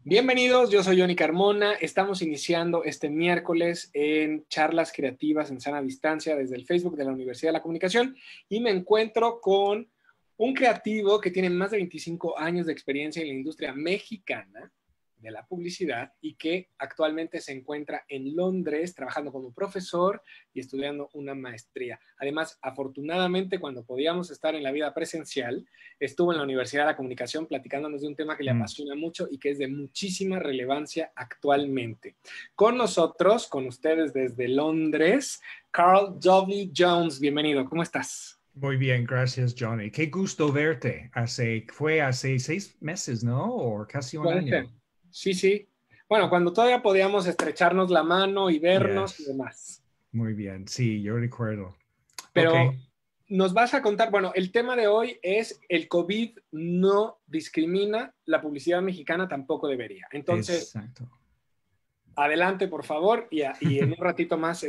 Bienvenidos, yo soy Johnny Carmona. Estamos iniciando este miércoles en charlas creativas en sana distancia desde el Facebook de la Universidad de la Comunicación y me encuentro con un creativo que tiene más de 25 años de experiencia en la industria mexicana de la publicidad y que actualmente se encuentra en Londres trabajando como profesor y estudiando una maestría. Además, afortunadamente, cuando podíamos estar en la vida presencial, estuvo en la Universidad de la Comunicación platicándonos de un tema que le apasiona mucho y que es de muchísima relevancia actualmente. Con nosotros, con ustedes desde Londres, Carl W. Jones. Bienvenido, ¿cómo estás? Muy bien, gracias, Johnny. Qué gusto verte. Fue hace 6 meses, ¿no? O casi un Puede año. ser. Sí, sí. Bueno, cuando todavía podíamos estrecharnos la mano y vernos y Yes. demás. Muy bien. Sí, yo recuerdo. Ok. Pero nos vas a contar, bueno, el tema de hoy es el COVID no discrimina, la publicidad mexicana tampoco debería. Entonces, Exacto. adelante, por favor, y en un ratito más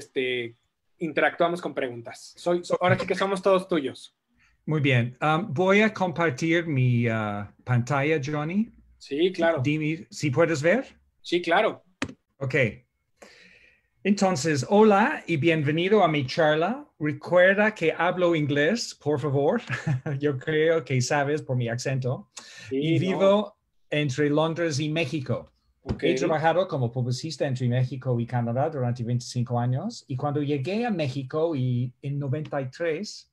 interactuamos con preguntas. Ahora sí Ok. que somos todos tuyos. Muy bien. Voy a compartir mi pantalla, Johnny. Sí, claro. Dime si puedes ver. Sí, claro. Ok. Entonces, hola y bienvenido a mi charla. Recuerda que hablo inglés, por favor. Yo creo que sabes por mi acento. Y Sí, no. vivo entre Londres y México. Ok. He trabajado como publicista entre México y Canadá durante 25 años y cuando llegué a México en 93,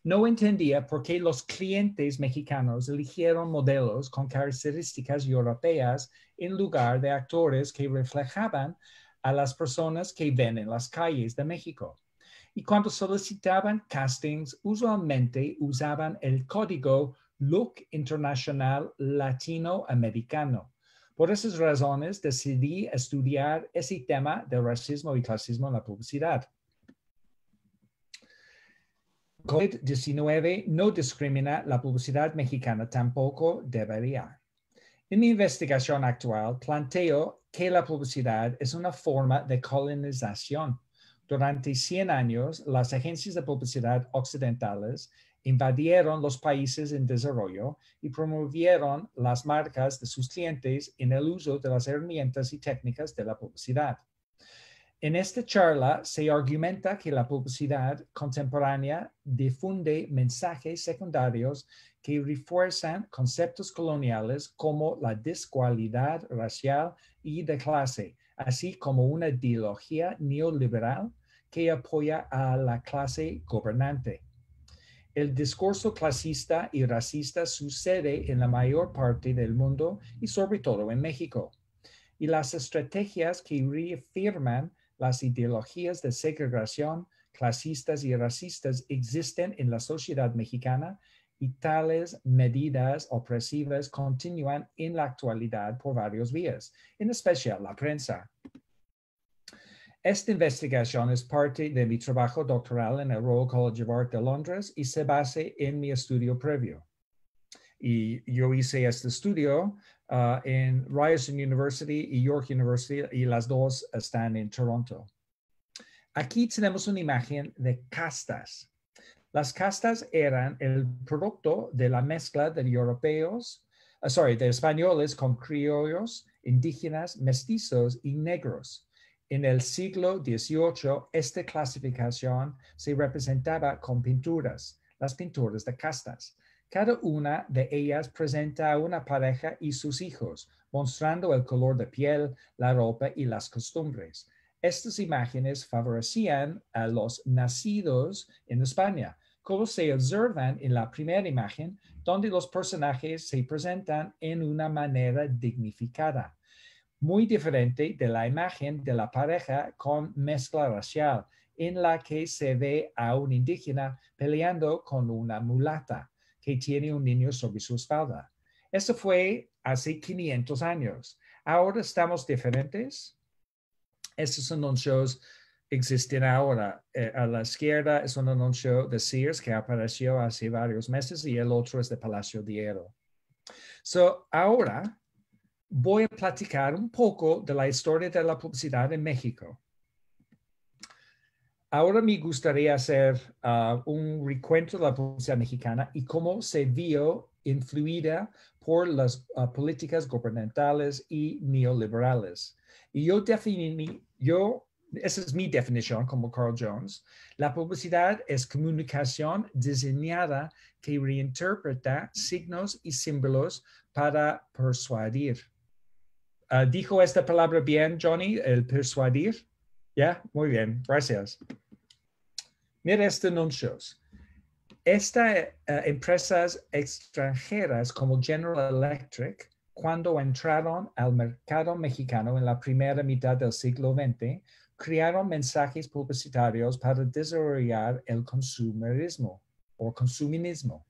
no entendía por qué los clientes mexicanos eligieron modelos con características europeas en lugar de actores que reflejaban a las personas que ven en las calles de México. Y cuando solicitaban castings, usualmente usaban el código Look Internacional Latinoamericano. Por esas razones decidí estudiar ese tema del racismo y clasismo en la publicidad. COVID-19 no discrimina la publicidad mexicana, tampoco debería. En mi investigación actual, planteo que la publicidad es una forma de colonización. Durante 100 años, las agencias de publicidad occidentales invadieron los países en desarrollo y promovieron las marcas de sus clientes en el uso de las herramientas y técnicas de la publicidad. En esta charla se argumenta que la publicidad contemporánea difunde mensajes secundarios que refuerzan conceptos coloniales como la desigualdad racial y de clase, así como una ideología neoliberal que apoya a la clase gobernante. El discurso clasista y racista sucede en la mayor parte del mundo y sobre todo en México. Y las estrategias que reafirman las ideologías de segregación clasistas y racistas existen en la sociedad mexicana y tales medidas opresivas continúan en la actualidad por varios vías, en especial la prensa. Esta investigación es parte de mi trabajo doctoral en el Royal College of Art de Londres y se basa en mi estudio previo. Y yo hice este estudio en Ryerson University y York University y las dos están en Toronto. Aquí tenemos una imagen de castas. Las castas eran el producto de la mezcla de de españoles con criollos, indígenas, mestizos y negros. En el siglo XVIII, esta clasificación se representaba con pinturas, las pinturas de castas. Cada una de ellas presenta a una pareja y sus hijos, mostrando el color de piel, la ropa y las costumbres. Estas imágenes favorecían a los nacidos en España, como se observan en la primera imagen, donde los personajes se presentan en una manera dignificada, muy diferente de la imagen de la pareja con mezcla racial, en la que se ve a un indígena peleando con una mulata que tiene un niño sobre su espalda. Eso fue hace 500 años. Ahora estamos diferentes. Estos anuncios existen ahora. A la izquierda es un anuncio de Sears que apareció hace varios meses y el otro es de Palacio de Hierro. Ahora voy a platicar un poco de la historia de la publicidad en México. Ahora me gustaría hacer un recuento de la publicidad mexicana y cómo se vio influida por las políticas gubernamentales y neoliberales. Y esa es mi definición como Carl Jones. La publicidad es comunicación diseñada que reinterpreta signos y símbolos para persuadir. ¿Dijo esta palabra bien, Johnny, el persuadir? ¿Ya? Muy bien, gracias. Mira estos anuncios. Estas empresas extranjeras como General Electric, cuando entraron al mercado mexicano en la primera mitad del siglo XX, crearon mensajes publicitarios para desarrollar el consumerismo o consumismo.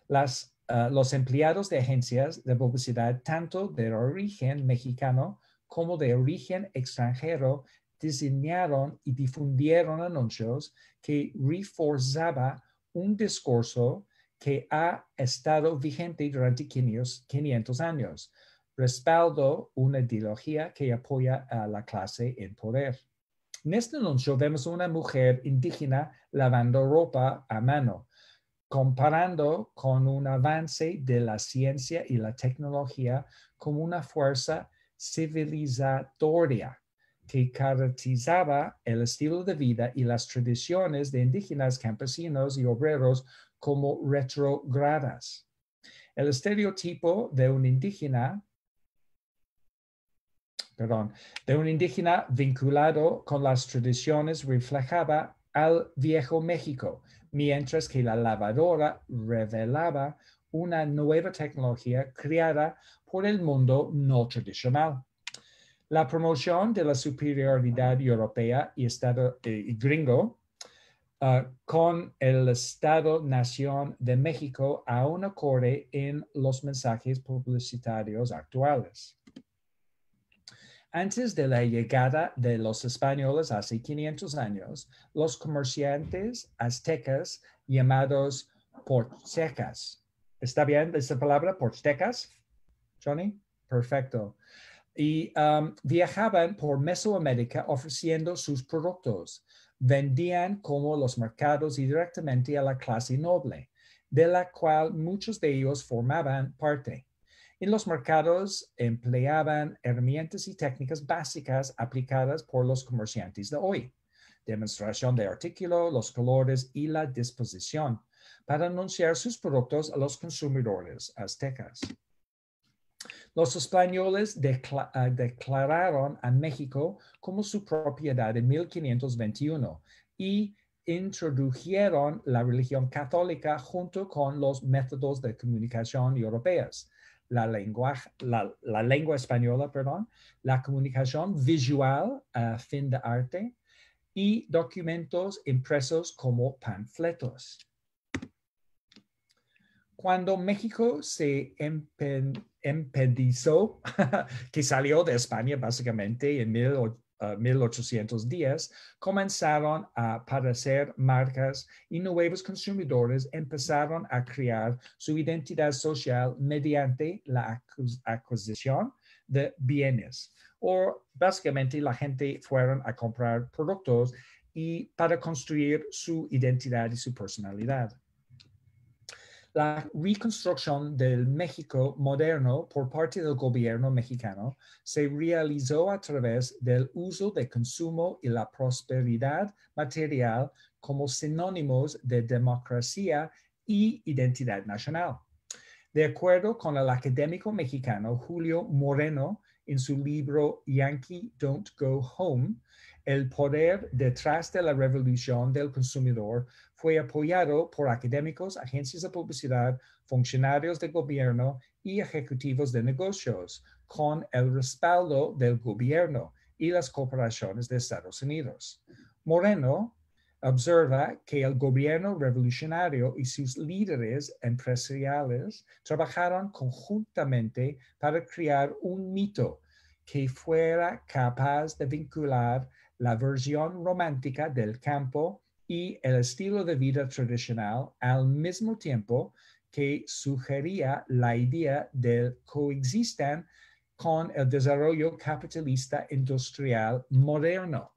Los empleados de agencias de publicidad, tanto de origen mexicano como de origen extranjero, diseñaron y difundieron anuncios que reforzaban un discurso que ha estado vigente durante 500 años, respaldo una ideología que apoya a la clase en poder. En este anuncio vemos una mujer indígena lavando ropa a mano, comparando con un avance de la ciencia y la tecnología como una fuerza civilizatoria que caracterizaba el estilo de vida y las tradiciones de indígenas, campesinos y obreros como retrógradas. El estereotipo de un indígena vinculado con las tradiciones reflejaba al viejo México, mientras que la lavadora revelaba una nueva tecnología creada por el mundo no tradicional. La promoción de la superioridad europea y gringo con el Estado-Nación de México aún ocurre en los mensajes publicitarios actuales. Antes de la llegada de los españoles hace 500 años, los comerciantes aztecas llamados portecas. ¿Está bien esa palabra, portecas, Johnny? Perfecto. Y viajaban por Mesoamérica ofreciendo sus productos. Vendían como los mercados y directamente a la clase noble, de la cual muchos de ellos formaban parte. En los mercados empleaban herramientas y técnicas básicas aplicadas por los comerciantes de hoy. Demostración de artículo, los colores y la disposición para anunciar sus productos a los consumidores aztecas. Los españoles declararon a México como su propiedad en 1521 y introdujeron la religión católica junto con los métodos de comunicación europeos, la lengua española, la comunicación visual a fin de arte y documentos impresos como panfletos. Cuando México se empedizó, que salió de España básicamente en 1810, comenzaron a aparecer marcas y nuevos consumidores empezaron a crear su identidad social mediante la adquisición de bienes. O básicamente la gente fueron a comprar productos y para construir su identidad y su personalidad. La reconstrucción del México moderno por parte del gobierno mexicano se realizó a través del uso de consumo y la prosperidad material como sinónimos de democracia y identidad nacional. De acuerdo con el académico mexicano Julio Moreno en su libro Yankee Don't Go Home, el poder detrás de la revolución del consumidor fue apoyado por académicos, agencias de publicidad, funcionarios de gobierno y ejecutivos de negocios, con el respaldo del gobierno y las corporaciones de Estados Unidos. Moreno observa que el gobierno revolucionario y sus líderes empresariales trabajaron conjuntamente para crear un mito que fuera capaz de vincular la versión romántica del campo y el estilo de vida tradicional al mismo tiempo que sugería la idea de coexistir con el desarrollo capitalista industrial moderno.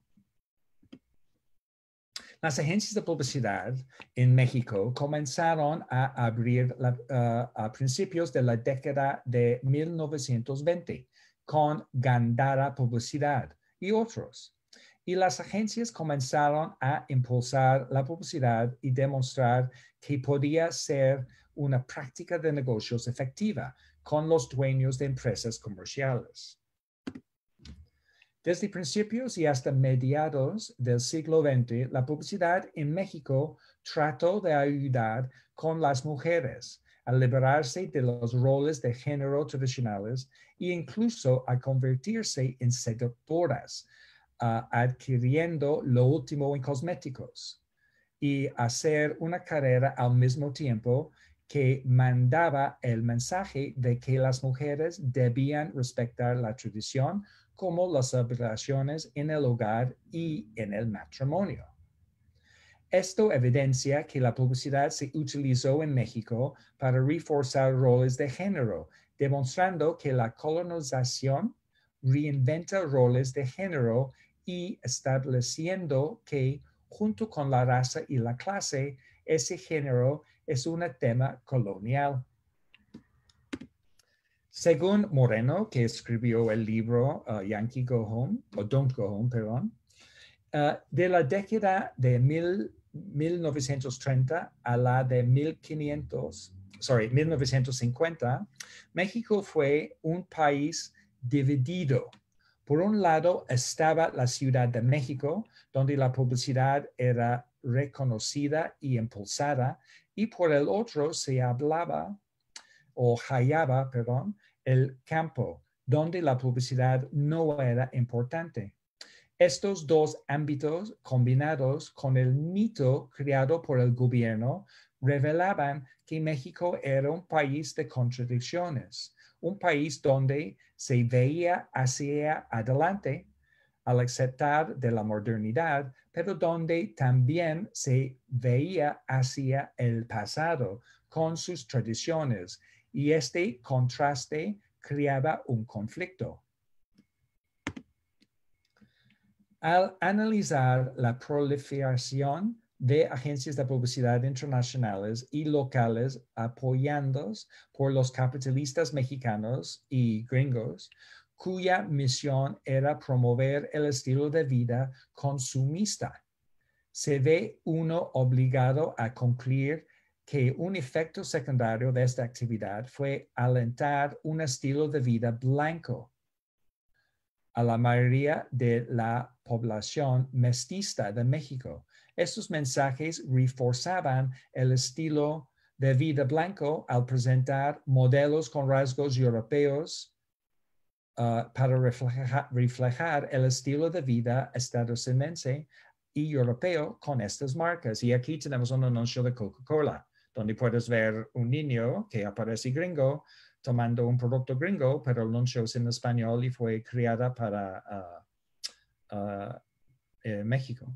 Las agencias de publicidad en México comenzaron a abrir a principios de la década de 1920 con Gandara Publicidad y otros. Y las agencias comenzaron a impulsar la publicidad y demostrar que podía ser una práctica de negocios efectiva con los dueños de empresas comerciales. Desde principios y hasta mediados del siglo XX, la publicidad en México trató de ayudar con las mujeres a liberarse de los roles de género tradicionales e incluso a convertirse en seductoras, adquiriendo lo último en cosméticos y hacer una carrera al mismo tiempo que mandaba el mensaje de que las mujeres debían respetar la tradición como las obligaciones en el hogar y en el matrimonio. Esto evidencia que la publicidad se utilizó en México para reforzar roles de género, demostrando que la colonización reinventa roles de género y estableciendo que, junto con la raza y la clase, ese género es un tema colonial. Según Moreno, que escribió el libro Yankee Go Home, o Don't Go Home, perdón, de la década de 1930 a la de 1950, México fue un país dividido. Por un lado estaba la Ciudad de México, donde la publicidad era reconocida y impulsada, y por el otro se hallaba el campo, donde la publicidad no era importante. Estos dos ámbitos combinados con el mito creado por el gobierno revelaban que México era un país de contradicciones, un país donde se veía hacia adelante al aceptar de la modernidad, pero donde también se veía hacia el pasado con sus tradiciones, y este contraste creaba un conflicto. Al analizar la proliferación de agencias de publicidad internacionales y locales apoyadas por los capitalistas mexicanos y gringos, cuya misión era promover el estilo de vida consumista, se ve uno obligado a concluir que un efecto secundario de esta actividad fue alentar un estilo de vida blanco a la mayoría de la población mestiza de México. Estos mensajes reforzaban el estilo de vida blanco al presentar modelos con rasgos europeos para reflejar el estilo de vida estadounidense y europeo con estas marcas. Y aquí tenemos un anuncio de Coca-Cola, donde puedes ver un niño que aparece gringo tomando un producto gringo, pero el anuncio es en español y fue creada para México.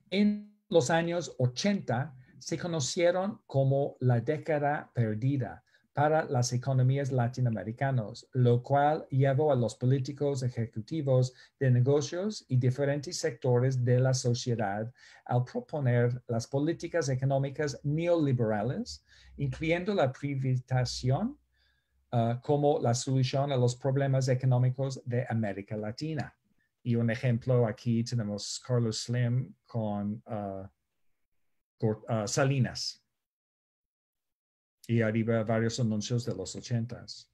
En los años 80 se conocieron como la década perdida para las economías latinoamericanas, lo cual llevó a los políticos, ejecutivos de negocios y diferentes sectores de la sociedad a proponer las políticas económicas neoliberales, incluyendo la privatización como la solución a los problemas económicos de América Latina. Y un ejemplo aquí tenemos Carlos Slim con Salinas. Y arriba varios anuncios de los 80s.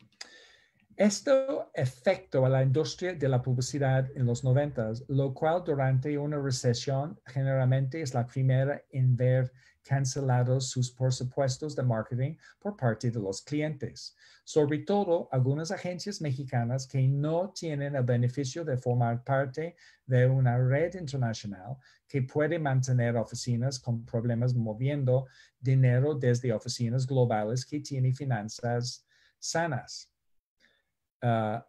Esto afectó a la industria de la publicidad en los 90s, lo cual durante una recesión generalmente es la primera en ver cancelados sus presupuestos de marketing por parte de los clientes. Sobre todo, algunas agencias mexicanas que no tienen el beneficio de formar parte de una red internacional que puede mantener oficinas con problemas moviendo dinero desde oficinas globales que tienen finanzas sanas.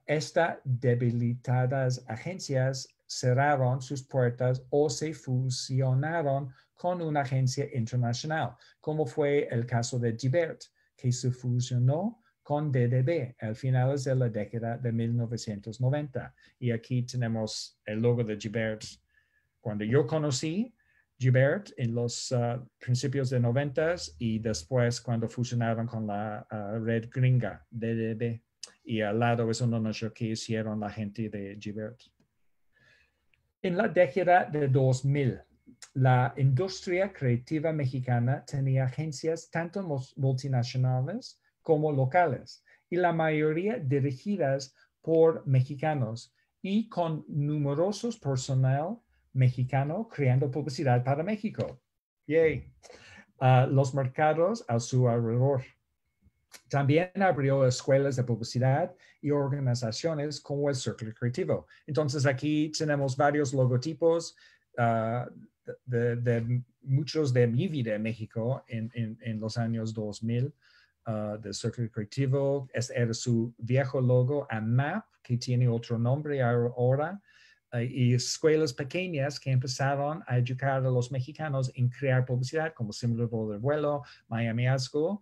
Estas debilitadas agencias cerraron sus puertas o se fusionaron con una agencia internacional, como fue el caso de Gibert, que se fusionó con DDB a finales de la década de 1990. Y aquí tenemos el logo de Gibert cuando yo conocí Gibert en los principios de 90s y después cuando fusionaron con la red gringa, DDB. Y al lado es un anuncio que hicieron la gente de Gibert. En la década de 2000, la industria creativa mexicana tenía agencias tanto multinacionales como locales, y la mayoría dirigidas por mexicanos y con numerosos personal mexicano creando publicidad para México. Yay. Los mercados a su alrededor. También abrió escuelas de publicidad y organizaciones como el Círculo Creativo. Entonces aquí tenemos varios logotipos de muchos de mi vida en México en los años 2000 del Círculo Creativo. Este era su viejo logo, AMAP, que tiene otro nombre ahora. Y escuelas pequeñas que empezaron a educar a los mexicanos en crear publicidad, como Simulador del Vuelo, Miami Ad School,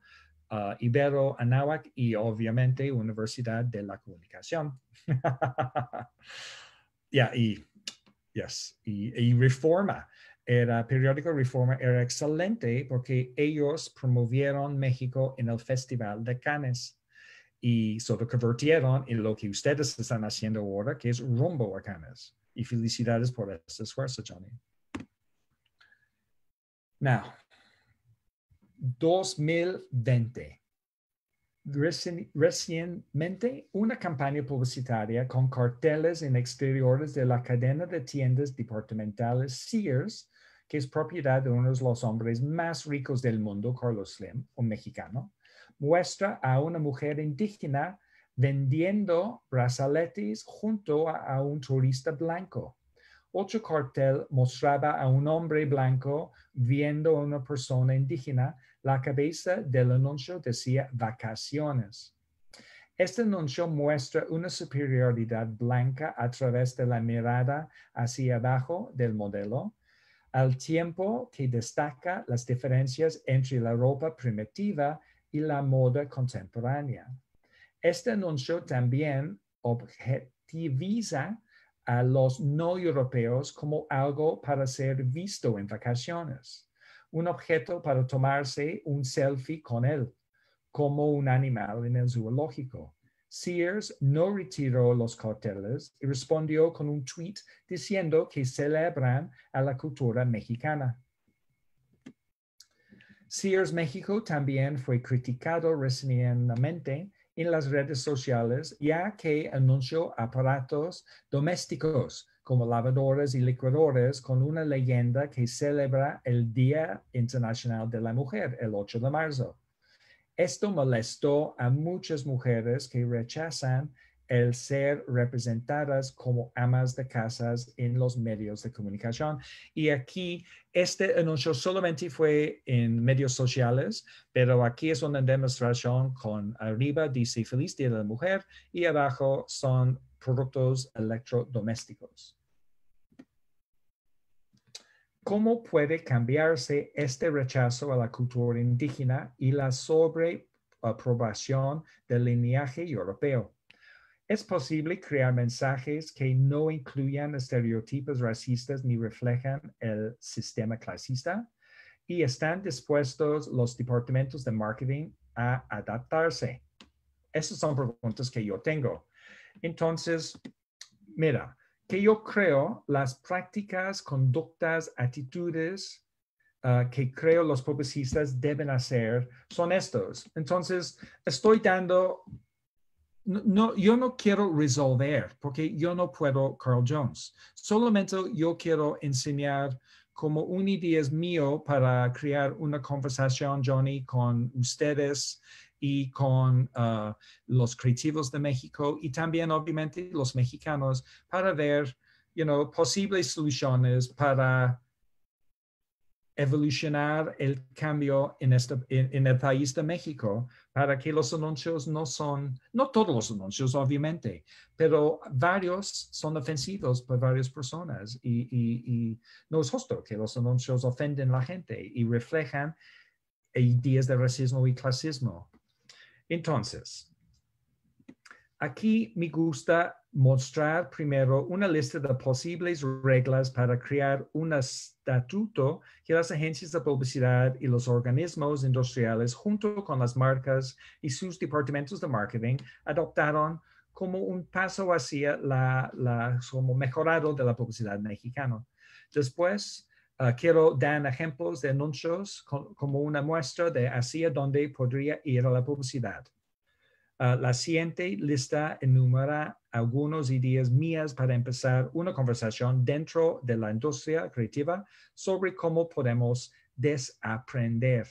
Ibero, Anáhuac y obviamente Universidad de la Comunicación. Y Reforma, periódico Reforma era excelente porque ellos promovieron México en el Festival de Cannes y solo convirtieron en lo que ustedes están haciendo ahora, que es rumbo a Cannes. Y felicidades por este esfuerzo, Johnny. Now, 2020. Recientemente, una campaña publicitaria con carteles en exteriores de la cadena de tiendas departamentales Sears, que es propiedad de uno de los hombres más ricos del mundo, Carlos Slim, un mexicano, muestra a una mujer indígena vendiendo brazaletes junto a un turista blanco. Otro cartel mostraba a un hombre blanco viendo a una persona indígena. La cabeza del anuncio decía vacaciones. Este anuncio muestra una superioridad blanca a través de la mirada hacia abajo del modelo, al tiempo que destaca las diferencias entre la ropa primitiva y la moda contemporánea. Este anuncio también objetiviza a los no europeos como algo para ser visto en vacaciones, un objeto para tomarse un selfie con él, como un animal en el zoológico. Sears no retiró los carteles y respondió con un tweet diciendo que celebran a la cultura mexicana. Sears México también fue criticado recientemente en las redes sociales, ya que anunció aparatos domésticos como lavadoras y licuadoras con una leyenda que celebra el Día Internacional de la Mujer, el 8 de marzo. Esto molestó a muchas mujeres que rechazan el ser representadas como amas de casas en los medios de comunicación. Y aquí este anuncio solamente fue en medios sociales, pero aquí es una demostración con arriba dice Feliz Día de la Mujer y abajo son productos electrodomésticos. ¿Cómo puede cambiarse este rechazo a la cultura indígena y la sobreaprobación del linaje europeo? Es posible crear mensajes que no incluyan estereotipos racistas ni reflejan el sistema clasista, y están dispuestos los departamentos de marketing a adaptarse. Esas son preguntas que yo tengo. Entonces, mira, que yo creo las prácticas, conductas, actitudes que creo los publicistas deben hacer son estos. Entonces, estoy dando... No, yo no quiero resolver porque yo no puedo Carl Jones. Solamente yo quiero enseñar como una idea es mío para crear una conversación, Johnny, con ustedes y con los creativos de México y también obviamente los mexicanos para ver, posibles soluciones para evolucionar el cambio en el país de México para que los anuncios no todos los anuncios obviamente, pero varios son ofensivos para varias personas y no es justo que los anuncios ofenden a la gente y reflejan ideas de racismo y clasismo. Entonces, aquí me gusta mostrar primero una lista de posibles reglas para crear un estatuto que las agencias de publicidad y los organismos industriales, junto con las marcas y sus departamentos de marketing, adoptaron como un paso hacia como mejorado de la publicidad mexicana. Después, quiero dar ejemplos de anuncios como una muestra de hacia dónde podría ir la publicidad. La siguiente lista enumera algunas ideas mías para empezar una conversación dentro de la industria creativa sobre cómo podemos desaprender.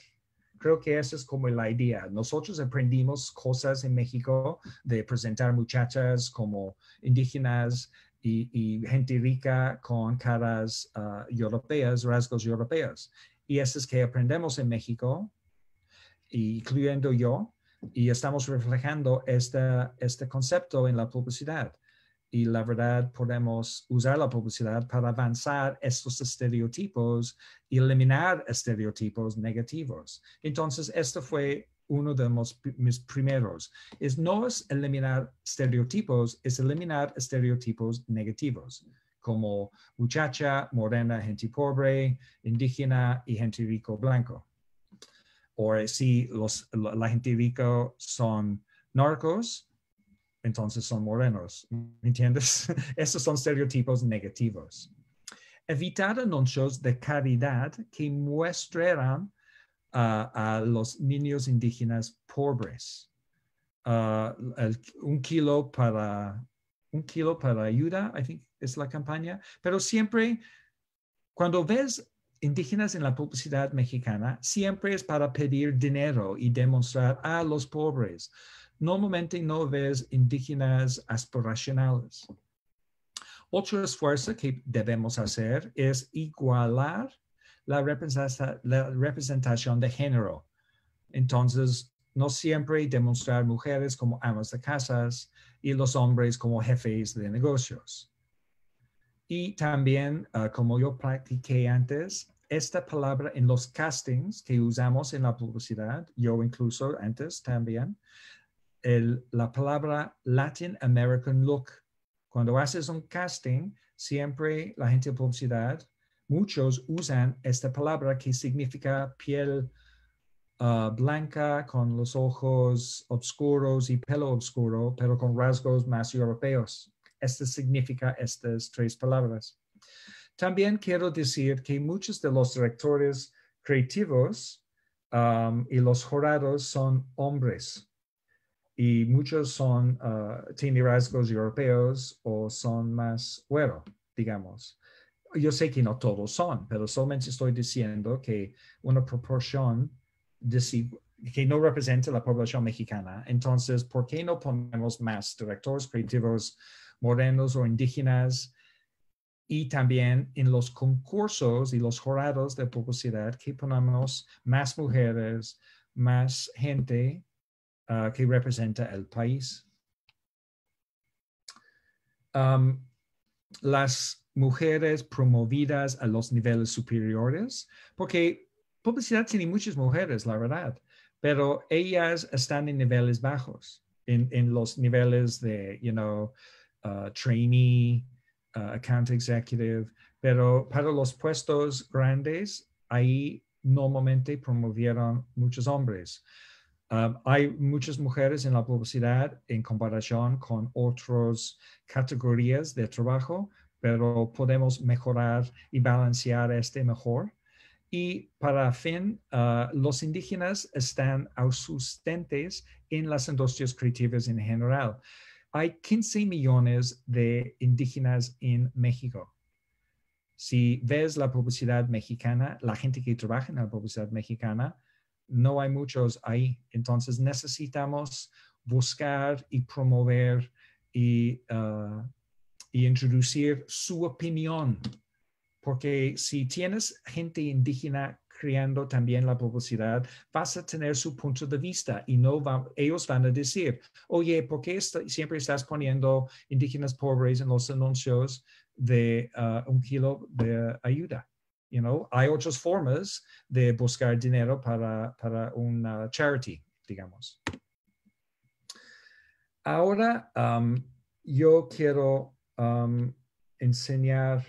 Creo que esa es como la idea. Nosotros aprendimos cosas en México de presentar muchachas como indígenas y gente rica con caras europeas, rasgos europeos. Y eso es que aprendemos en México, incluyendo yo, y estamos reflejando este concepto en la publicidad. Y la verdad, podemos usar la publicidad para avanzar estos estereotipos y eliminar estereotipos negativos. Entonces, esto fue uno de mis primeros. No es eliminar estereotipos, es eliminar estereotipos negativos, como muchacha, morena, gente pobre, indígena y gente rico blanco. O si la gente rica son narcos, entonces son morenos. ¿Me entiendes? Esos son estereotipos negativos. Evitar anuncios de caridad que muestran a los niños indígenas pobres. Un kilo para ayuda, I think es la campaña. Pero siempre, cuando ves indígenas en la publicidad mexicana, siempre es para pedir dinero y demostrar a los pobres. Normalmente no ves indígenas aspiracionales. Otro esfuerzo que debemos hacer es igualar la representación de género. Entonces, no siempre demostrar mujeres como amas de casas y los hombres como jefes de negocios. Y también, como yo practiqué antes, esta palabra en los castings que usamos en la publicidad, yo incluso antes también, la palabra Latin American look. Cuando haces un casting, siempre la gente de publicidad, muchos usan esta palabra que significa piel blanca con los ojos oscuros y pelo oscuro, pero con rasgos más europeos. Esto significa estas tres palabras. También quiero decir que muchos de los directores creativos y los jurados son hombres y muchos tienen rasgos europeos o son más güero, digamos. Yo sé que no todos son, pero solamente estoy diciendo que una proporción que no representa la población mexicana. Entonces, ¿por qué no ponemos más directores creativos morenos o indígenas? Y también en los concursos y los jurados de publicidad que ponemos más mujeres, más gente que representa el país. Las mujeres promovidas a los niveles superiores, porque publicidad tiene muchas mujeres, la verdad, pero ellas están en niveles bajos, en los niveles de, trainee, account executive, pero para los puestos grandes, ahí normalmente promovieron muchos hombres. Hay muchas mujeres en la publicidad en comparación con otras categorías de trabajo, pero podemos mejorar y balancear mejor. Y para fin, los indígenas están ausentes en las industrias creativas en general. Hay 15 millones de indígenas en México. Si ves la publicidad mexicana, la gente que trabaja en la publicidad mexicana, no hay muchos ahí. Entonces necesitamos buscar y promover y introducir su opinión. Porque si tienes gente indígena creando también la publicidad, vas a tener su punto de vista y ellos van a decir, oye, ¿por qué siempre estás poniendo indígenas pobres en los anuncios de un kilo de ayuda? Hay otras formas de buscar dinero para una charity, digamos. Ahora, yo quiero enseñar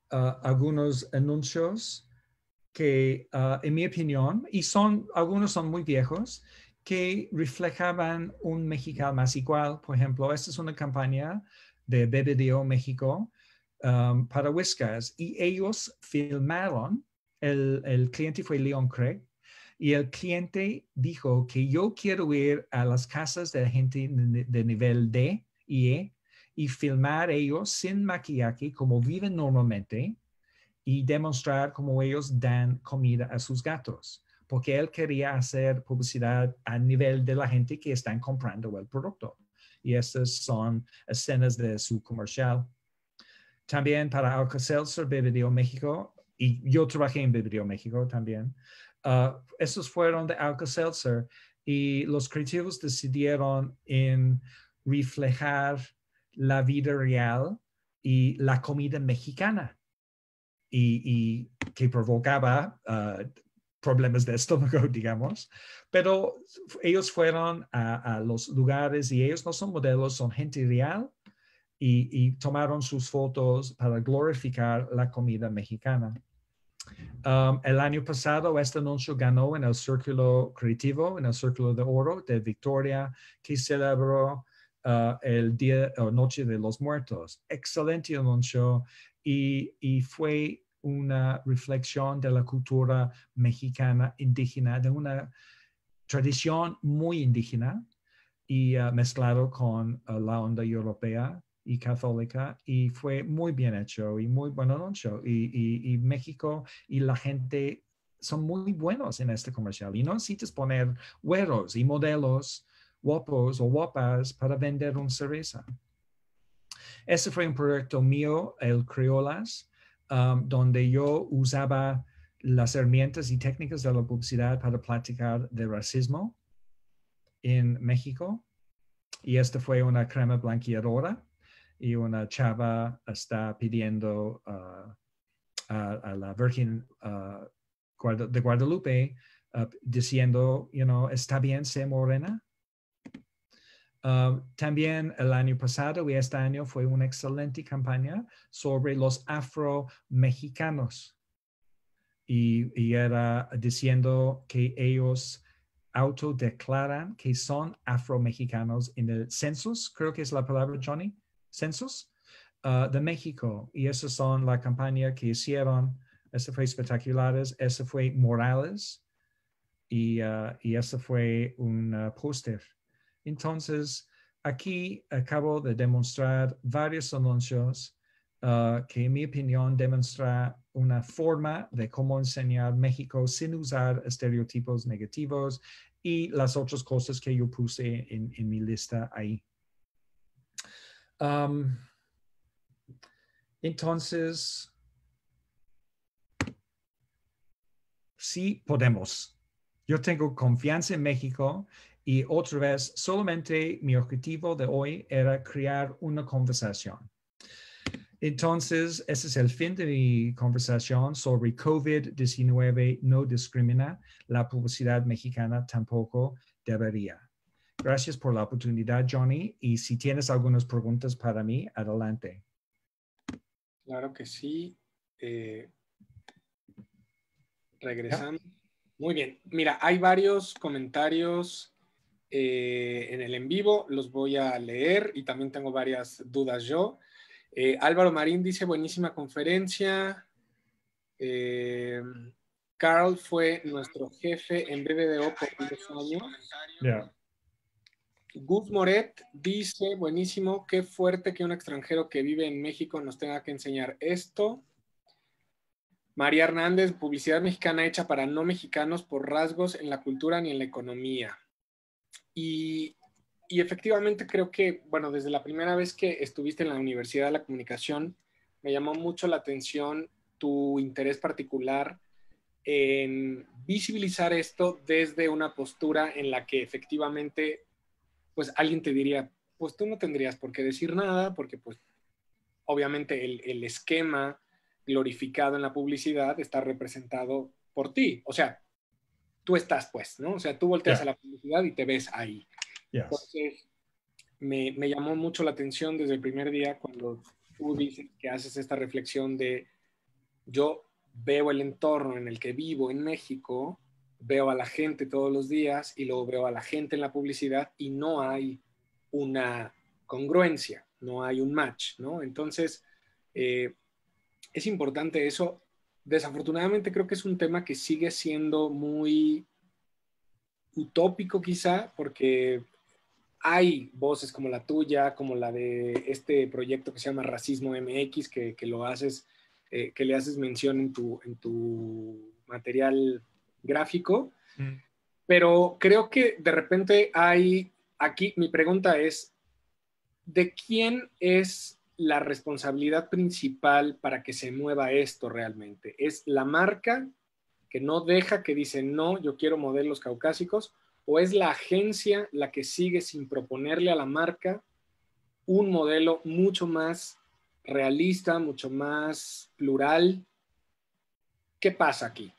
algunos anuncios que, en mi opinión, y algunos son muy viejos, que reflejaban un México más igual. Por ejemplo, esta es una campaña de BBDO México para Whiskas, y ellos filmaron, el cliente fue Leon Craig, y el cliente dijo que yo quiero ir a las casas de gente de nivel D y E y filmar ellos sin maquillaje como viven normalmente y demostrar cómo ellos dan comida a sus gatos, porque él quería hacer publicidad a nivel de la gente que están comprando el producto. Y estas son escenas de su comercial. También para Alka-Seltzer, BBDO México, y yo trabajé en BBDO México también. Estos fueron de Alka-Seltzer y los creativos decidieron en reflejar la vida real y la comida mexicana y que provocaba problemas de estómago, digamos, pero ellos fueron a los lugares y ellos no son modelos, son gente real y tomaron sus fotos para glorificar la comida mexicana. El año pasado, este anuncio ganó en el Círculo Creativo, en el Círculo de Oro de Victoria, que celebró el Día o Noche de los Muertos. Excelente anuncio y fue una reflexión de la cultura mexicana indígena, de una tradición muy indígena y mezclado con la onda europea y católica, y fue muy bien hecho y muy buen anuncio. Y México y la gente son muy buenos en este comercial y no necesitas poner güeros y modelos guapos o guapas para vender una cerveza. Ese fue un proyecto mío, el Criolas, donde yo usaba las herramientas y técnicas de la publicidad para platicar de racismo en México. Y esta fue una crema blanqueadora y una chava está pidiendo a la Virgen de Guadalupe diciendo, está bien ser morena. También el año pasado y este año fue una excelente campaña sobre los afro-mexicanos y era diciendo que ellos autodeclaran que son afro-mexicanos en el census, creo que es la palabra, Johnny, census de México. Y esas son la campaña que hicieron. Ese fue espectaculares. Ese fue Morales y ese fue un póster. Entonces, aquí acabo de demostrar varios anuncios que en mi opinión demuestra una forma de cómo enseñar México sin usar estereotipos negativos y las otras cosas que yo puse en mi lista ahí. Entonces, sí podemos. Yo tengo confianza en México y otra vez, solamente mi objetivo de hoy era crear una conversación. Entonces, ese es el fin de mi conversación sobre COVID-19 no discrimina, la publicidad mexicana tampoco debería. Gracias por la oportunidad, Johnny, y si tienes algunas preguntas para mí, adelante. Claro que sí. Regresando. Yeah. Muy bien. Mira, hay varios comentarios en el en vivo, los voy a leer y también tengo varias dudas yo. Álvaro Marín dice, buenísima conferencia. Carl fue nuestro jefe en BBDO por 10 años. Yeah. Gus Moret dice, buenísimo, qué fuerte que un extranjero que vive en México nos tenga que enseñar esto. María Hernández, publicidad mexicana hecha para no mexicanos por rasgos en la cultura ni en la economía. Y efectivamente creo que, bueno, desde la primera vez que estuviste en la Universidad de la Comunicación, me llamó mucho la atención tu interés particular en visibilizar esto desde una postura en la que efectivamente, pues alguien te diría, pues tú no tendrías por qué decir nada, porque pues obviamente el esquema glorificado en la publicidad está representado por ti. O sea, tú estás pues, ¿no? O sea, tú volteas a la publicidad y te ves ahí. Yes. Entonces, me llamó mucho la atención desde el primer día cuando tú dices que haces esta reflexión de yo veo el entorno en el que vivo en México, veo a la gente todos los días y luego veo a la gente en la publicidad y no hay una congruencia, no hay un match, ¿no? Entonces, es importante eso. Desafortunadamente creo que es un tema que sigue siendo muy utópico quizá, porque hay voces como la tuya, como la de este proyecto que se llama Racismo MX, que lo haces, que le haces mención en tu material gráfico, pero creo que de repente hay, aquí mi pregunta es, ¿de quién es la responsabilidad principal para que se mueva esto realmente? ¿Es la marca que no deja, que dice, no, yo quiero modelos caucásicos? ¿O es la agencia la que sigue sin proponerle a la marca un modelo mucho más realista, mucho más plural? ¿Qué pasa aquí?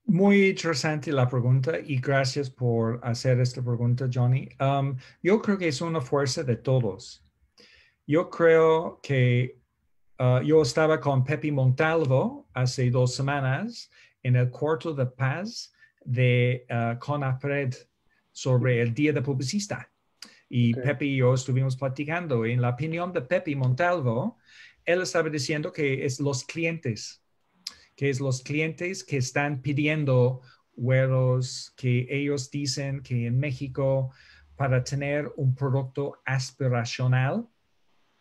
Muy interesante la pregunta y gracias por hacer esta pregunta, Johnny. Yo creo que es una fuerza de todos. Yo creo que yo estaba con Pepe Montalvo hace 2 semanas en el cuarto de paz de CONAPRED sobre el Día del Publicista. Y Okay. Pepe y yo estuvimos platicando. En la opinión de Pepe Montalvo, él estaba diciendo que es los clientes que están pidiendo vuelos, que ellos dicen que en México para tener un producto aspiracional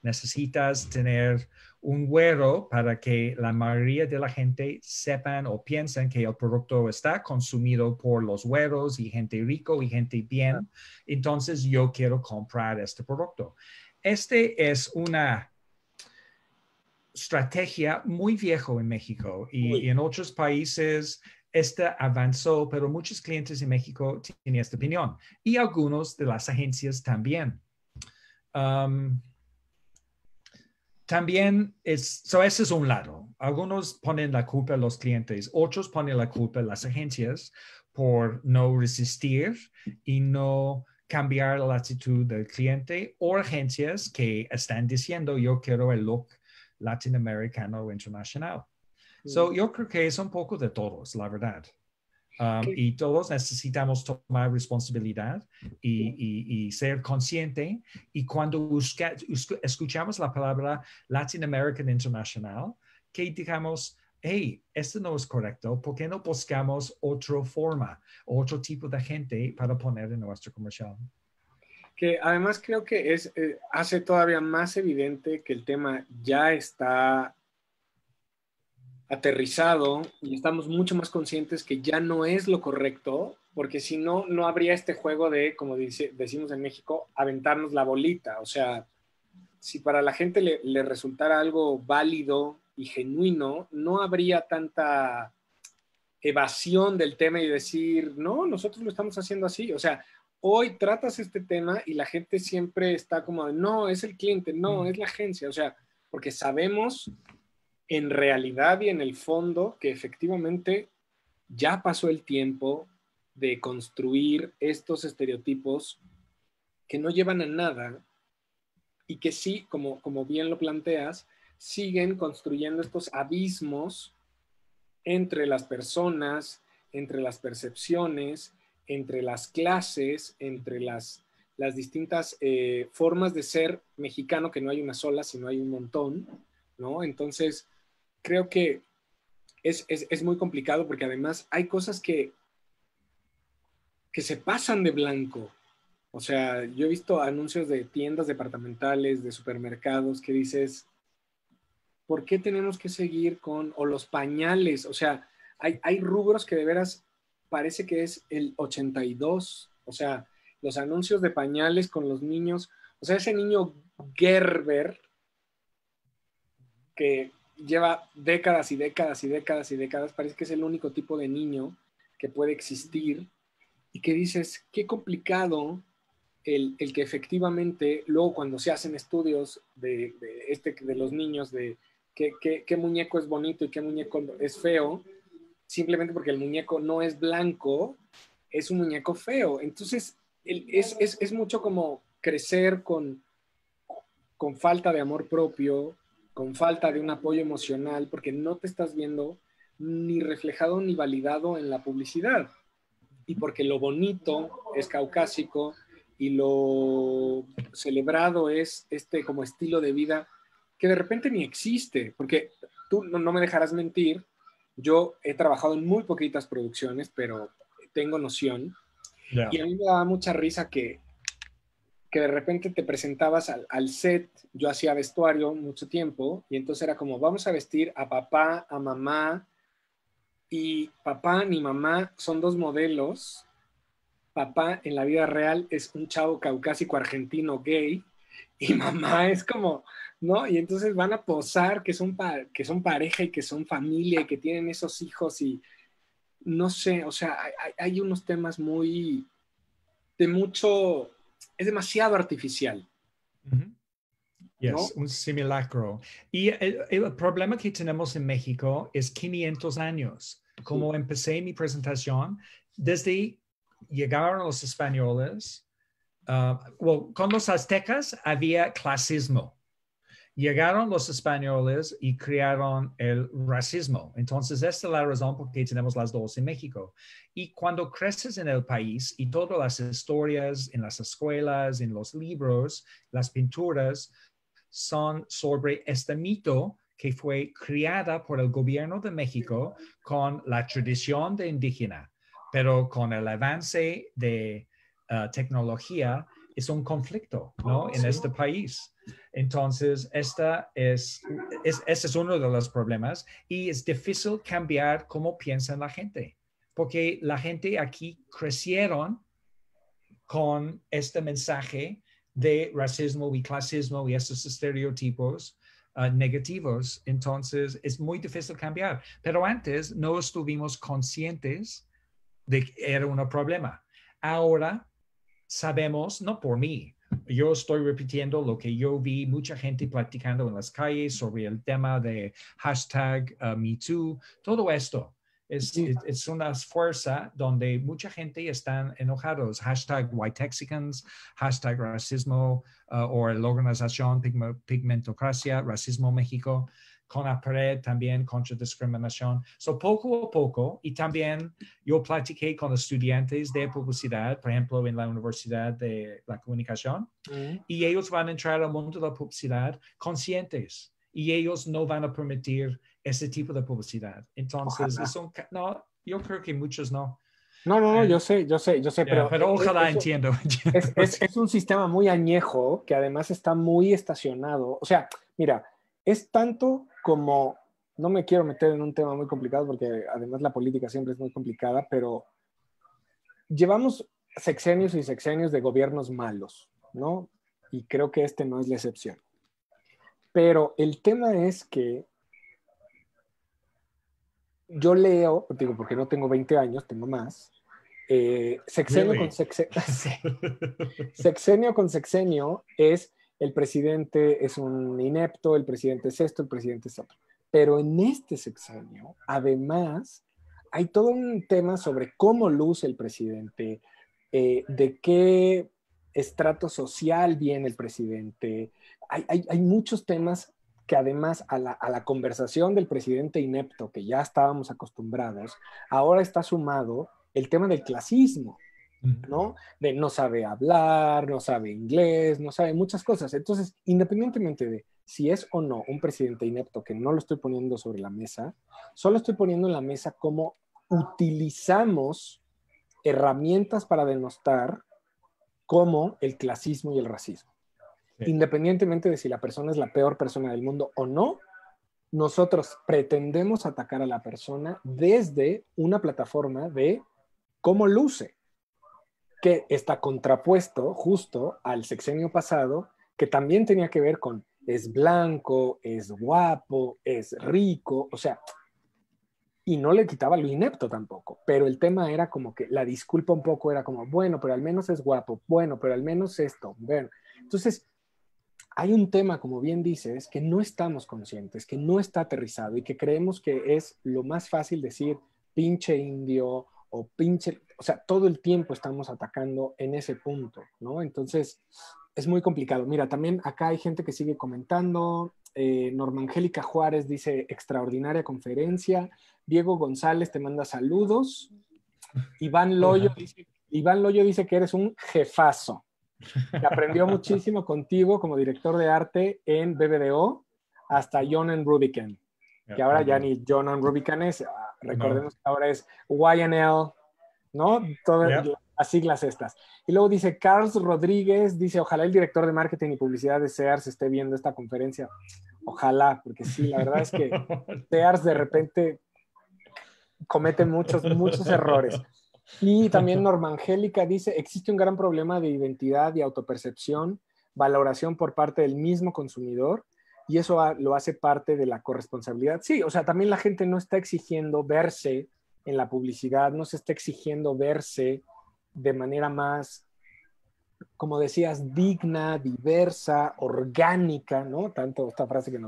necesitas tener un güero para que la mayoría de la gente sepan o piensen que el producto está consumido por los güeros y gente rico y gente bien. Entonces yo quiero comprar este producto. Este es una estrategia muy viejo en México y en otros países esta avanzó, pero muchos clientes en México tienen esta opinión y algunos de las agencias también. También ese es un lado. Algunos ponen la culpa a los clientes, otros ponen la culpa a las agencias por no resistir y no cambiar la actitud del cliente o agencias que están diciendo yo quiero el look latinoamericano o internacional. Yo creo que es un poco de todos, la verdad. Y todos necesitamos tomar responsabilidad y ser consciente. Y cuando escuchamos la palabra Latin American International, que digamos, hey, esto no es correcto, ¿por qué no buscamos otra forma, otro tipo de gente para poner en nuestro comercial? Que además creo que hace todavía más evidente que el tema ya está aterrizado y estamos mucho más conscientes que ya no es lo correcto, porque si no, no habría este juego de, como decimos en México, aventarnos la bolita. O sea, si para la gente le resultara algo válido y genuino, no habría tanta evasión del tema y decir, no, nosotros lo estamos haciendo así. O sea, hoy tratas este tema y la gente siempre está como, no, es el cliente, no, es la agencia. O sea, porque sabemos en realidad y en el fondo que efectivamente ya pasó el tiempo de construir estos estereotipos que no llevan a nada y que sí, como bien lo planteas, siguen construyendo estos abismos entre las personas, entre las percepciones, entre las clases, entre las distintas formas de ser mexicano, que no hay una sola, sino hay un montón, ¿no? Entonces, creo que es muy complicado porque además hay cosas que se pasan de blanco. O sea, yo he visto anuncios de tiendas departamentales, de supermercados, que dices, ¿por qué tenemos que seguir con, o los pañales? O sea, hay rubros que de veras parece que es el 82. O sea, los anuncios de pañales con los niños. O sea, ese niño Gerber que lleva décadas y décadas y décadas y décadas, parece que es el único tipo de niño que puede existir y que dices, qué complicado el que efectivamente luego cuando se hacen estudios de los niños, de qué muñeco es bonito y qué muñeco es feo, simplemente porque el muñeco no es blanco, es un muñeco feo. Entonces, es mucho como crecer con falta de amor propio, con falta de un apoyo emocional, porque no te estás viendo ni reflejado ni validado en la publicidad. Y porque lo bonito es caucásico y lo celebrado es este como estilo de vida que de repente ni existe, porque tú no me dejarás mentir, yo he trabajado en muy poquitas producciones, pero tengo noción, Yeah. y a mí me daba mucha risa que de repente te presentabas al set, yo hacía vestuario mucho tiempo, y entonces era como, vamos a vestir a papá, a mamá, y papá ni mamá son dos modelos. Papá en la vida real es un chavo caucásico argentino gay y mamá es como, ¿no? Y entonces van a posar que son pareja y que son familia y que tienen esos hijos y no sé, o sea, hay unos temas muy, de mucho, es demasiado artificial, Mm-hmm. ¿no? Yes, un simulacro. Y el problema que tenemos en México es 500 años. Sí. Como empecé mi presentación, desde llegaron los españoles, well, con los aztecas había clasismo. Llegaron los españoles y crearon el racismo. Entonces, esta es la razón por qué tenemos las dos en México. Y cuando creces en el país y todas las historias en las escuelas, en los libros, las pinturas, son sobre este mito que fue creada por el gobierno de México con la tradición de indígena, pero con el avance de tecnología es un conflicto, ¿no? En Sí. este país. Entonces, ese es uno de los problemas y es difícil cambiar cómo piensa la gente, porque la gente aquí crecieron con este mensaje de racismo y clasismo y estos estereotipos negativos. Entonces, es muy difícil cambiar. Pero antes no estuvimos conscientes de que era un problema. Ahora sabemos, no por mí, yo estoy repitiendo lo que yo vi mucha gente platicando en las calles sobre el tema de hashtag #MeToo, todo esto. Es una fuerza donde mucha gente está enojados. Hashtag Whitexicans, hashtag racismo o la organización Pigmentocracia, Racismo México, con la pared también contra discriminación. So, poco a poco, y también yo platiqué con estudiantes de publicidad, por ejemplo, en la Universidad de la Comunicación, y ellos van a entrar al mundo de la publicidad conscientes y ellos no van a permitir ese tipo de publicidad. Entonces, no, yo creo que muchos no. No, yo sé, Yeah, pero ojalá entiendo. Es un sistema muy añejo que además está muy estacionado. O sea, mira, es tanto como, no me quiero meter en un tema muy complicado porque además la política siempre es muy complicada, pero llevamos sexenios y sexenios de gobiernos malos, ¿no? Y creo que este no es la excepción. Pero el tema es que yo leo, digo, porque no tengo 20 años, tengo más, sexenio Really? con sexenio con sexenio es el presidente es un inepto, el presidente es esto, el presidente es otro. Pero en este sexenio, además, hay todo un tema sobre cómo luce el presidente, de qué estrato social viene el presidente. Hay muchos temas que además a la conversación del presidente inepto, que ya estábamos acostumbrados, ahora está sumado el tema del clasismo, ¿no? De no sabe hablar, no sabe inglés, no sabe muchas cosas. Entonces, independientemente de si es o no un presidente inepto, que no lo estoy poniendo sobre la mesa, solo estoy poniendo en la mesa cómo utilizamos herramientas para denostar como el clasismo y el racismo. Sí. Independientemente de si la persona es la peor persona del mundo o no, nosotros pretendemos atacar a la persona desde una plataforma de cómo luce, que está contrapuesto justo al sexenio pasado, que también tenía que ver con es blanco, es guapo, es rico, o sea, y no le quitaba lo inepto tampoco, pero el tema era como que la disculpa un poco era como, bueno, pero al menos es guapo, bueno, pero al menos esto, bueno. Entonces, hay un tema, como bien dices, que no estamos conscientes, que no está aterrizado y que creemos que es lo más fácil decir pinche indio o pinche, o sea, todo el tiempo estamos atacando en ese punto, ¿no? Entonces, es muy complicado. Mira, también acá hay gente que sigue comentando. Norma Angélica Juárez dice, extraordinaria conferencia. Diego González te manda saludos. Iván Loyo dice que eres un jefazo, que aprendió muchísimo contigo como director de arte en BBDO hasta John and Rubicon, que ahora ya ni John and Rubicon es, recordemos que ahora es YNL, ¿no? Todas las siglas estas. Y luego dice Carlos Rodríguez, dice, ojalá el director de marketing y publicidad de Sears esté viendo esta conferencia. Ojalá, porque sí, la verdad es que Sears de repente comete muchos errores. Y también Norma Angélica dice, existe un gran problema de identidad y autopercepción, valoración por parte del mismo consumidor, y eso lo hace parte de la corresponsabilidad. Sí, o sea, también la gente no está exigiendo verse en la publicidad, no se está exigiendo verse de manera más, como decías, digna, diversa, orgánica, ¿no? Tanto esta frase que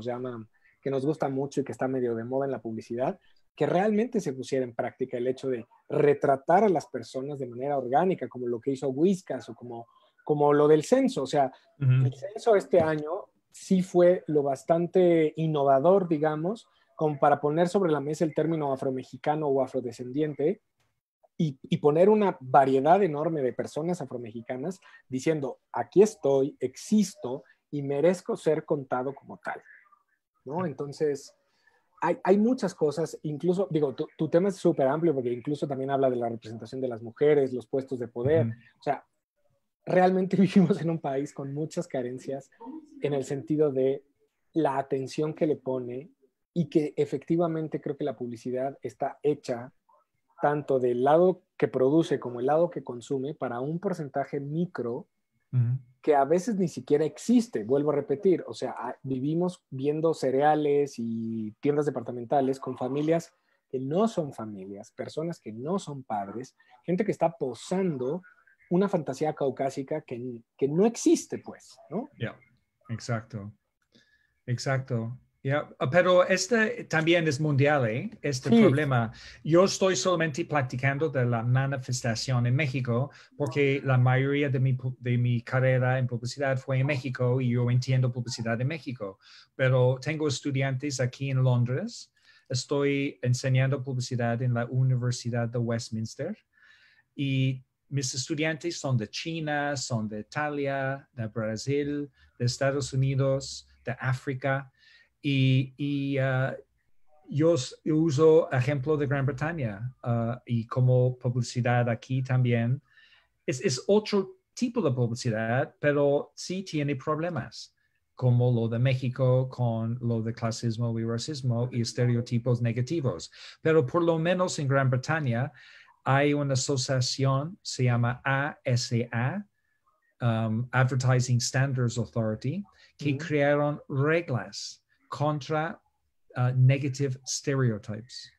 nos gusta mucho y que está medio de moda en la publicidad, que realmente se pusiera en práctica el hecho de retratar a las personas de manera orgánica, como lo que hizo Whiskas o como lo del censo. O sea, el censo este año sí fue lo bastante innovador, digamos, como para poner sobre la mesa el término afromexicano o afrodescendiente y poner una variedad enorme de personas afromexicanas diciendo, aquí estoy, existo y merezco ser contado como tal, ¿no? Entonces, hay muchas cosas, incluso, digo, tu tema es súper amplio porque incluso también habla de la representación de las mujeres, los puestos de poder. O sea, realmente vivimos en un país con muchas carencias en el sentido de la atención que le pone y que efectivamente creo que la publicidad está hecha tanto del lado que produce como el lado que consume para un porcentaje micro que a veces ni siquiera existe, vuelvo a repetir, o sea, vivimos viendo cereales y tiendas departamentales con familias que no son familias, personas que no son padres, gente que está posando una fantasía caucásica que no existe, pues, ¿no? Exacto. Pero este también es mundial, ¿eh? Este Sí. problema. Yo estoy solamente platicando de la manifestación en México porque la mayoría de mi carrera en publicidad fue en México y yo entiendo publicidad en México. Pero tengo estudiantes aquí en Londres. Estoy enseñando publicidad en la Universidad de Westminster y mis estudiantes son de China, son de Italia, de Brasil, de Estados Unidos, de África. Yo uso ejemplo de Gran Bretaña y como publicidad aquí también. Es otro tipo de publicidad, pero sí tiene problemas, como lo de México con lo de clasismo y racismo y estereotipos negativos. Pero por lo menos en Gran Bretaña hay una asociación, se llama ASA, Advertising Standards Authority, que crearon reglas contra negative stereotypes.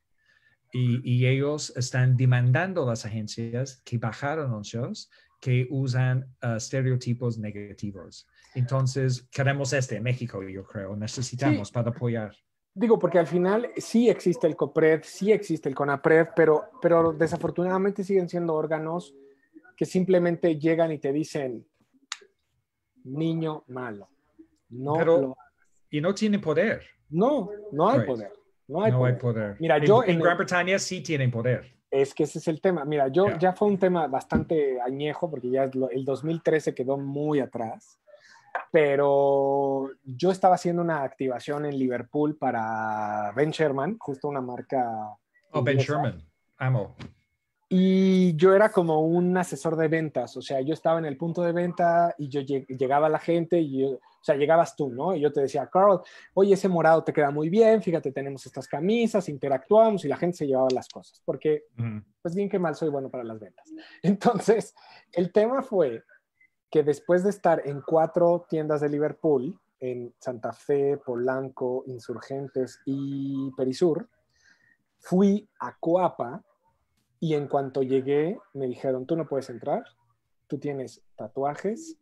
Y ellos están demandando a las agencias que bajaron anuncios que usan estereotipos negativos. Entonces, queremos en México, yo creo, necesitamos para apoyar. Digo, porque al final sí existe el COPRED, sí existe el CONAPRED, pero desafortunadamente siguen siendo órganos que simplemente llegan y te dicen, niño malo, y no tienen poder. No hay poder. No hay poder. Mira, en Gran Bretaña sí tienen poder. Es que ese es el tema. Mira, ya fue un tema bastante añejo porque ya el 2013 quedó muy atrás, pero yo estaba haciendo una activación en Liverpool para Ben Sherman, justo una marca Ben Sherman, amo. Y yo era como un asesor de ventas, o sea, yo estaba en el punto de venta y yo llegaba la gente o sea, llegabas tú, ¿no? Y yo te decía, Carl, oye, ese morado te queda muy bien, fíjate, tenemos estas camisas, interactuamos y la gente se llevaba las cosas, porque, pues bien que mal, soy bueno para las ventas. Entonces, el tema fue que después de estar en 4 tiendas de Liverpool, en Santa Fe, Polanco, Insurgentes y Perisur, fui a Coapa. Y en cuanto llegué, me dijeron, tú no puedes entrar, tú tienes tatuajes,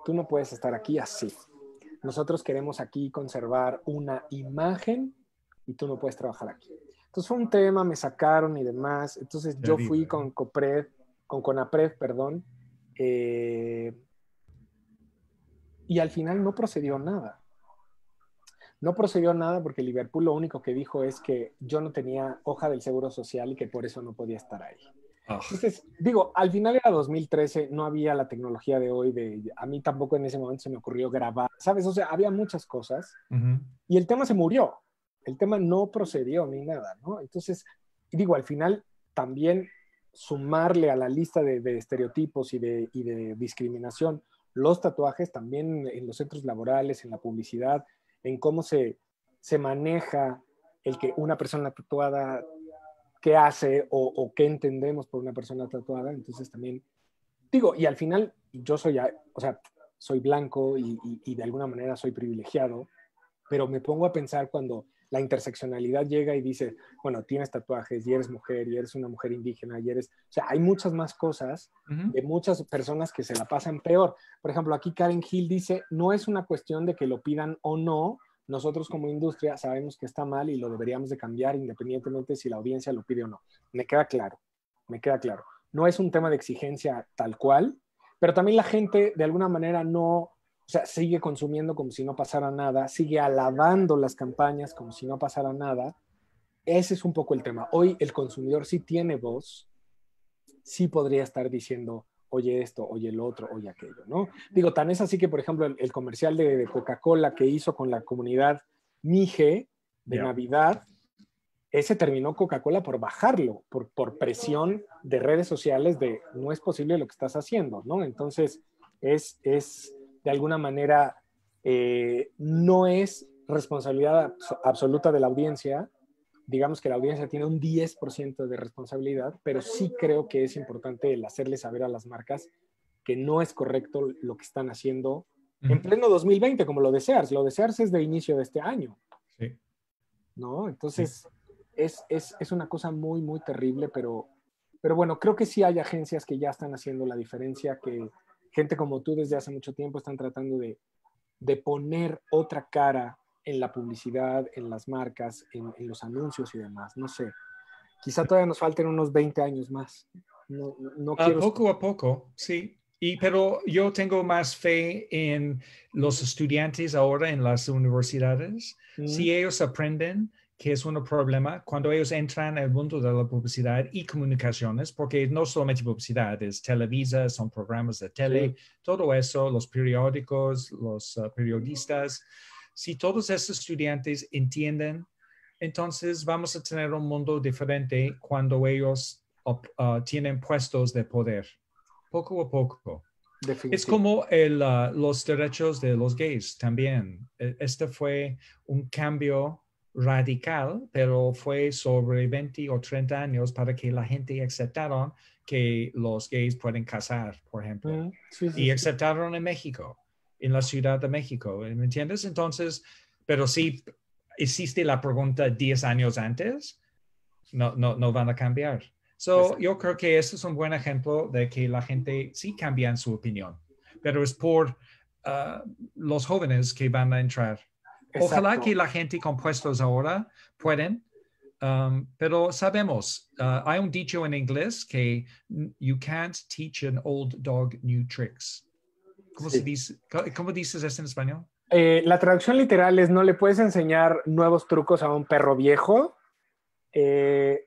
tú no puedes estar aquí así. Nosotros queremos aquí conservar una imagen y tú no puedes trabajar aquí. Entonces fue un tema, me sacaron y demás. Entonces yo fui con CONAPRED, perdón, Y al final no procedió nada. No procedió nada porque Liverpool lo único que dijo es que yo no tenía hoja del Seguro Social y que por eso no podía estar ahí. Oh. Entonces, digo, al final era 2013, no había la tecnología de hoy, a mí tampoco en ese momento se me ocurrió grabar, ¿sabes? O sea, había muchas cosas y el tema se murió, el tema no procedió ni nada, ¿no? Entonces, digo, al final también sumarle a la lista de estereotipos y de discriminación los tatuajes también en los centros laborales, en la publicidad, en cómo se maneja el que una persona tatuada qué hace o qué entendemos por una persona tatuada. Entonces también digo, y al final yo soy, o sea, soy blanco y de alguna manera soy privilegiado, pero me pongo a pensar cuando la interseccionalidad llega y dice, bueno, tienes tatuajes y eres mujer y eres una mujer indígena y eres, o sea, hay muchas más cosas de muchas personas que se la pasan peor. Por ejemplo, aquí Karen Hill dice, no es una cuestión de que lo pidan o no, nosotros como industria sabemos que está mal y lo deberíamos de cambiar independientemente si la audiencia lo pide o no. Me queda claro, me queda claro. No es un tema de exigencia tal cual, pero también la gente de alguna manera no, o sea, sigue consumiendo como si no pasara nada, sigue alabando las campañas como si no pasara nada. Ese es un poco el tema. Hoy el consumidor sí tiene voz, sí podría estar diciendo, oye esto, oye el otro, oye aquello, ¿no? Digo, tan es así que, por ejemplo, el comercial de Coca-Cola que hizo con la comunidad Mije de Navidad, ese terminó Coca-Cola por bajarlo, por presión de redes sociales de no es posible lo que estás haciendo, ¿no? Entonces, es de alguna manera, no es responsabilidad absoluta de la audiencia, digamos que la audiencia tiene un 10% de responsabilidad, pero sí creo que es importante el hacerle saber a las marcas que no es correcto lo que están haciendo en pleno 2020, como lo deseas. Lo deseas es de inicio de este año. Sí. ¿No? Entonces, es una cosa muy, muy terrible, pero bueno, creo que sí hay agencias que ya están haciendo la diferencia, que gente como tú desde hace mucho tiempo están tratando de poner otra cara en la publicidad, en las marcas, en los anuncios y demás. No sé, quizá todavía nos falten unos 20 años más. No quiero... Poco a poco, sí. Pero yo tengo más fe en los estudiantes ahora en las universidades. Si ellos aprenden que es un problema cuando ellos entran al mundo de la publicidad y comunicaciones, porque no solamente publicidad, es Televisa, son programas de tele, todo eso, los periódicos, los periodistas. Si todos esos estudiantes entienden, entonces vamos a tener un mundo diferente cuando ellos tienen puestos de poder, poco a poco. Es como los derechos de los gays también. Este fue un cambio radical, pero fue sobre 20 o 30 años para que la gente aceptaron que los gays pueden casar, por ejemplo. Y aceptaron en México, en la Ciudad de México, ¿me entiendes? Entonces, pero si existe la pregunta 10 años antes, no van a cambiar. Yo creo que eso es un buen ejemplo de que la gente sí cambia su opinión, pero es por los jóvenes que van a entrar. Ojalá que la gente con puestos ahora pueden, pero sabemos, hay un dicho en inglés que you can't teach an old dog new tricks. ¿Cómo dices eso en español? La traducción literal es no le puedes enseñar nuevos trucos a un perro viejo.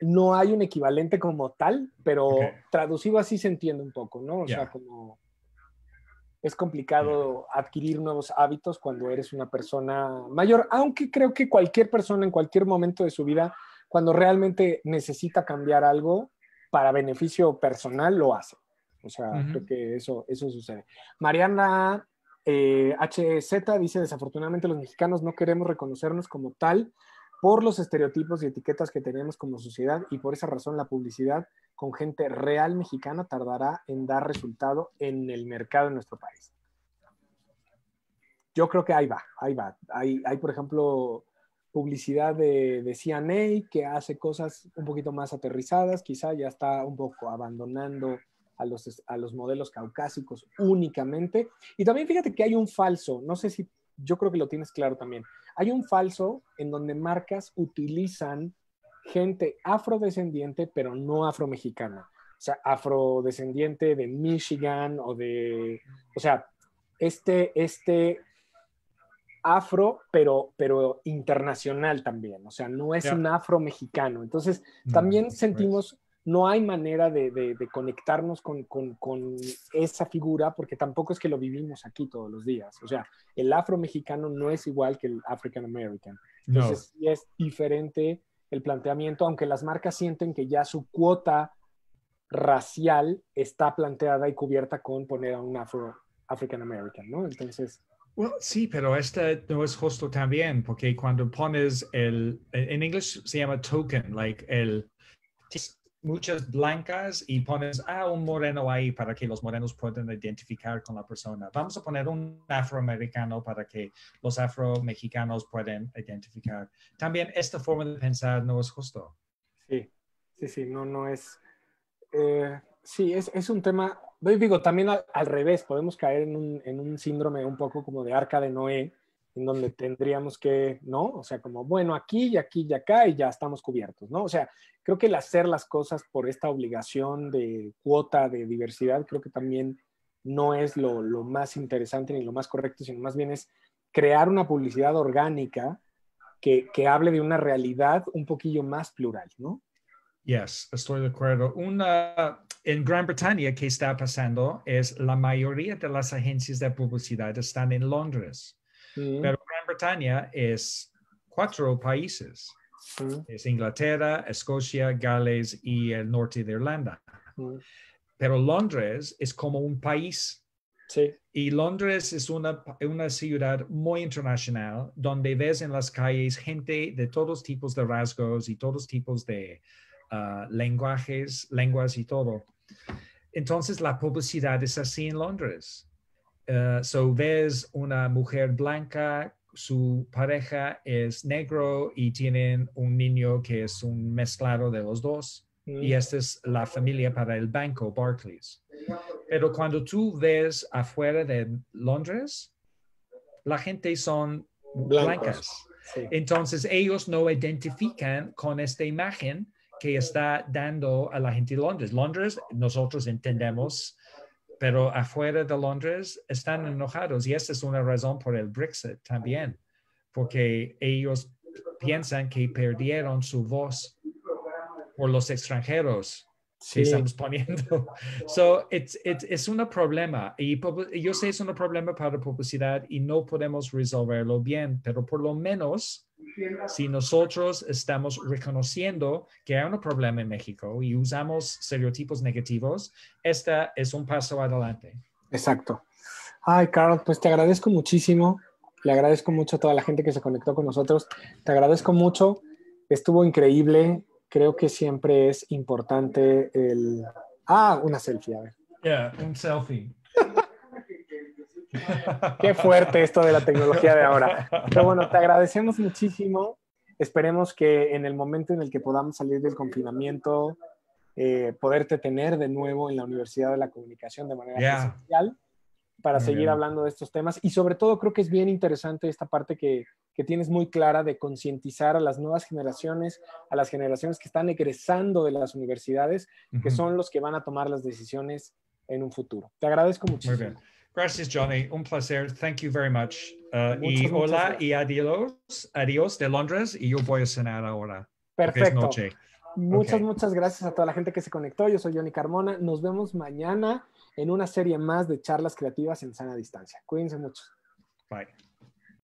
No hay un equivalente como tal, pero traducido así se entiende un poco, ¿no? O sea, como es complicado adquirir nuevos hábitos cuando eres una persona mayor, aunque creo que cualquier persona en cualquier momento de su vida, cuando realmente necesita cambiar algo para beneficio personal, lo hace. O sea, creo que eso sucede. Mariana HZ dice, desafortunadamente los mexicanos no queremos reconocernos como tal por los estereotipos y etiquetas que tenemos como sociedad y por esa razón la publicidad con gente real mexicana tardará en dar resultado en el mercado de nuestro país. Yo creo que ahí va. Hay por ejemplo, publicidad de CNA que hace cosas un poquito más aterrizadas, quizá ya está un poco abandonando a los modelos caucásicos únicamente. Y también fíjate que hay un falso, no sé si, yo creo que lo tienes claro también, hay un falso en donde marcas utilizan gente afrodescendiente, pero no afromexicana. O sea, afrodescendiente de Michigan o sea, este afro, pero internacional también. O sea, no es un afro mexicano. Entonces, también sentimos, no hay manera de conectarnos con esa figura, porque tampoco es que lo vivimos aquí todos los días. O sea, el afro mexicano no es igual que el African American. Entonces, sí es diferente el planteamiento, aunque las marcas sienten que ya su cuota racial está planteada y cubierta con poner a un African American, ¿no? Entonces... Well, sí, pero este no es justo también, porque cuando pones en inglés se llama token, like muchas blancas y pones un moreno ahí para que los morenos puedan identificar con la persona. Vamos a poner un afroamericano para que los afromexicanos puedan identificar. También esta forma de pensar no es justo. Sí, no es... sí, es un tema, digo, también al revés, podemos caer en un síndrome un poco como de Arca de Noé, en donde tendríamos que, ¿no? O sea, como, bueno, aquí y aquí y acá y ya estamos cubiertos, ¿no? O sea, creo que el hacer las cosas por esta obligación de cuota de diversidad, creo que también no es lo más interesante ni lo más correcto, sino más bien es crear una publicidad orgánica que hable de una realidad un poquillo más plural, ¿no? Yes, estoy de acuerdo. En Gran Bretaña, ¿qué está pasando? Es la mayoría de las agencias de publicidad están en Londres. Pero Gran Bretaña es 4 países. Es Inglaterra, Escocia, Gales y el norte de Irlanda. Pero Londres es como un país. Sí. Y Londres es una ciudad muy internacional donde ves en las calles gente de todos tipos de rasgos y todos tipos de lenguas y todo. Entonces la publicidad es así en Londres. So ves una mujer blanca, su pareja es negro y tienen un niño que es un mezclado de los dos. Y esta es la familia para el banco Barclays. Pero cuando tú ves afuera de Londres, la gente son blancas. Sí. Entonces ellos no identifican con esta imagen que está dando a la gente de Londres. Londres, nosotros entendemos, pero afuera de Londres están enojados y esta es una razón por el Brexit también, porque ellos piensan que perdieron su voz por los extranjeros que estamos poniendo. So, es un problema y yo sé es un problema para publicidad y no podemos resolverlo bien, pero por lo menos si nosotros estamos reconociendo que hay un problema en México y usamos estereotipos negativos, este es un paso adelante. Exacto. Ay, Carl, pues te agradezco muchísimo. Le agradezco mucho a toda la gente que se conectó con nosotros. Te agradezco mucho. Estuvo increíble. Creo que siempre es importante el... una selfie, a ver. Yeah, un selfie. Qué fuerte esto de la tecnología de ahora. Pero bueno, te agradecemos muchísimo. Esperemos que en el momento en el que podamos salir del confinamiento, poderte tener de nuevo en la Universidad de la Comunicación de manera presencial para seguir hablando de estos temas. Y sobre todo creo que es bien interesante esta parte que tienes muy clara de concientizar a las nuevas generaciones, a las generaciones que están egresando de las universidades, que son los que van a tomar las decisiones en un futuro. Te agradezco muchísimo. Muy bien. Gracias, Johnny. Un placer. Thank you very much. Muchas y adiós de Londres. Y yo voy a cenar ahora. Perfecto. Es noche. Muchas gracias a toda la gente que se conectó. Yo soy Johnny Carmona. Nos vemos mañana en una serie más de charlas creativas en sana distancia. Cuídense mucho. Bye.